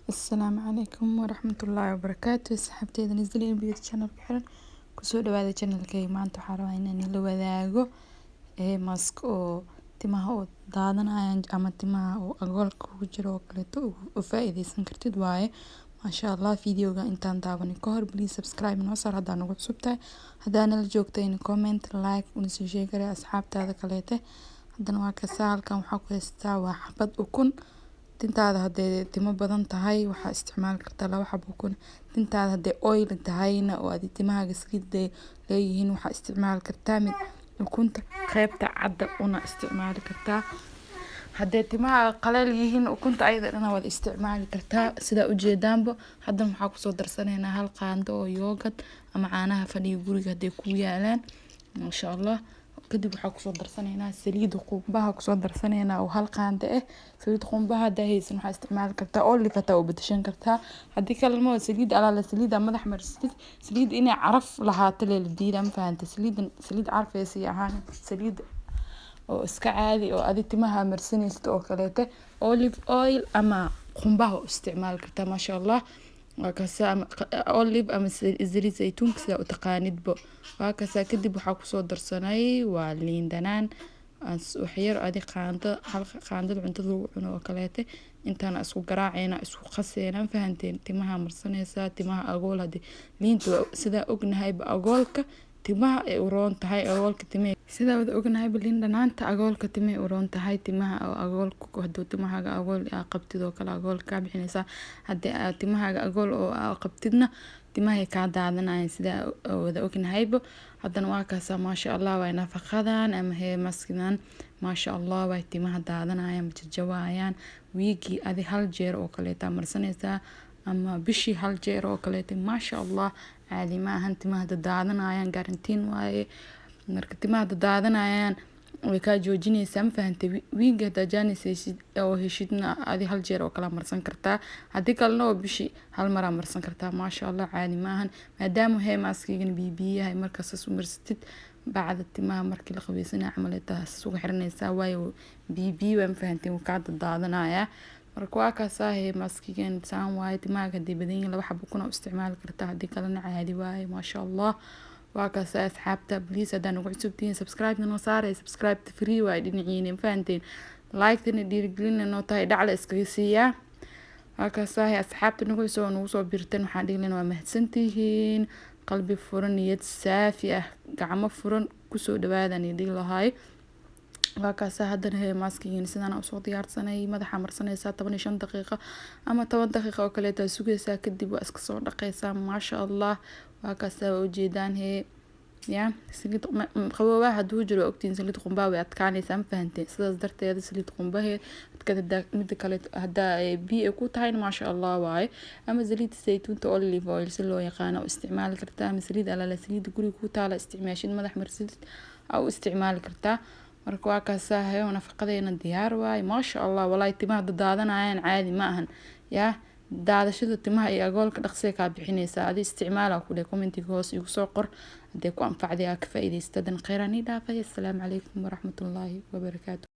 السلام عليكم ورحمة الله وبركاته. صحبتي نزلين بيوت channel كحرن كسو دوادا channel كي maanta waxaan rabaa inaan la wadaago mask oo timaha oo daadanayaan ama timaha oo agoolka ku jiro oo kaleeto u faa'iideysan kartid waaye. maasha Allah videoga intaan daawanin ka hor please subscribe noo saar haddaan ugu cusub tahay, haddaana la joogtayna comment like una sii sheegay asxaabtaada kaleete. haddana waa ka halkan waxaa ku haystaa waa xabad ukun. tintaada hadday timo badan tahay waxaa isticmaali kartaa 2 xabo ukun. tintaada hadday oil tahayna oo aad timahaaga saliid leeyihiin waxaa isticmaali kartaa mid ukunta qaybta cadda una isticmaali kartaa. hadday timaha qaleel yihiin ukunta ayada dhan waad isticmaali kartaa sida ujeedaanba. haddan waxaa kusoo darsanaynaa hal qaando oo yogurt ama caanaha fadhiga guriga hadday ku yaalaan maasha Allah. kadib waxaa kusoo darsanaynaa saliid qumbaha kusoo darsanaynaa oo hal qaando saliid qumbaha hadday haysan waxaa isticmaali kartaa olive taa u bedeshan kartaa. haddii kale ma saliid alaala saliid madax marsid saliid inay caraf lahaato la diidan faanta saliid carfaysi ahaan saliid oo iska caadi oo adi timaha marsanaysid oo kaleete olive oil ama qumbaha u isticmaali kartaa maasha Allah. وكاسا أوليف أما زريت زيتون كذا وتقاند بو وكاسا كدي بحاول كسر درسناي واللين دنان وحير أدي قاندة عنده وكلاته انت أنا أسوق قراعينا أسوق خسينا فهنتين تمها مرسنيسا تمها أقول هدي لين تو سدا أجن هاي بأقولك تمها أورون تهاي أقولك تمها سدا وده أجن هاي باللين دنان تأقولك تمها أورون تهاي تمها أقولك هدو تمها أقول قبتي ذوك الأقول كابحنيسا هدي تمها أقول أو قبتنا تمها كعادة عندنا سدا وده أجن هايبو haddana waa kaasa maasha Allah way nafaqadan ama he maskinan maasha Allah way timaha daadanayaan jawaayaan wiigi adi hal jeer oo kale marsanaysa ama bishii hal jeer oo kale maasha Allah caadi ma ahan timaha daadanayaan garantiin waaye. marka timaha daadanayaan way ka joojinaysaa ma fahantay wiiga dajanaysid oo heshidna adi hal jeer oo kala marsan kartaa haddii kalena oo bishii hal mar marsan kartaa maasha Allah caadi ma ahan maadaama hay maskigan bibiyahay markaas u marsatid bacda timaha markii la qabeysana camalitaas ugu xiranaysaa waayo bibiyo ma fahantay uu ka daadanaya. marka waa kaas hay maskigan saan waaye timaha hadii badan yihiin 2 xabo kuna isticmaali kartaa haddii kalena caadi waaye maasha Allah. وكاس أصحابته بليز هذا نقعد سبتين سبسكرايب إنه صار سبسكرايب فري وايد نعيني فهمتين لايك تندير قلنا إنه تايد على إسكريسية. وكاس هاي أصحابته نقعد سو نوصل بيرتين وحدين لنا ومهتسنتين قلبي فرن يد سافية قعمة فرن كسو دبادة ندي له هاي. وكاس هذا هي ماسكين سنة أصوات يارد سنة ماذا حمر سنة ساعة 8 دقيقة أما 8 دقيقة وكليتها سوق ساعة كدي وأسكسور دقيقة ما شاء الله. وكاس وجدان هي يا سليد قوة هدو جرو أكتين سليد قنبا ويتكاني سام فهنتين سلاس درت هذا سليد قنبا هي كده مد كلت هدا بي أكوت هاي ما شاء الله واي. أما زليد الزيتون توليف أويل سلو يقانا واستعمال كرتا من سليد على سليد قولي كوت على استعماشين مدح مرسل أو استعمال كرتا. marka waa kaasahay oo nafaqadeena diyaar waay maasha Allah wallahi timaha daadanayaan caadi ma ahan yaa daadashada timaha iyo agoolka dhaqsiga ka bixinaysa adi isticmaala ku leeyahay commentiga hoos igu soo qor hadii ku anfacday ka faa'iideysadan khayraani dhaafay. assalaamu calaykum waraxmatullaahi wabarakaatuh.